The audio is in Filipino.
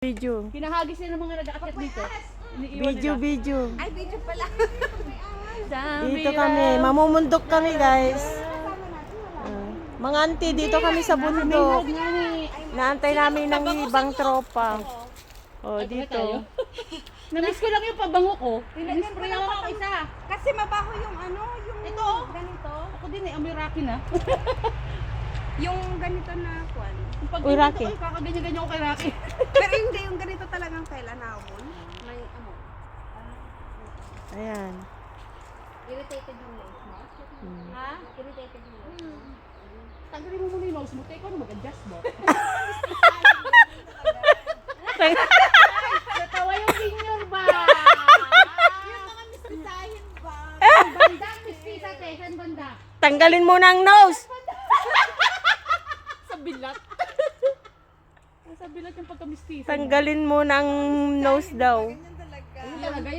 Video. Hinahagis nila ng mga nag-aakyat dito. Video. Ay, video pala. Dito kami. Mamumundok kami, guys. Mga auntie, dito kami sa bundok. Naantay namin ng ibang tropa. Oh, dito. Namiss ko lang yung pabango ko. Spray ako isa. Kasi mabaho yung ano, yung Ito, ganito. Ako din eh, amoy Rocky na. Yung ganito na kwan. Pag Uy, ganito, Rocky. ay, kakaganyan-ganyan ko kay Rocky. Pero hindi, yung ganito talagang kailan hawon. May ano. Ayan. Irritated yung legs mo? Ha? Irritated yung legs mo? Tanggalin mo muna yung nose mo. Teka, ano mag-adjust mo? Natawa yung senior ba? Yung mga mistisahin ba? Banda, mistisa, te. Saan banda? Tanggalin mo na ang nose. Sa bilat. Sa bilat yung pagka-mistisa. Tanggalin mo ng nose daw. Ganyan talaga. Talaga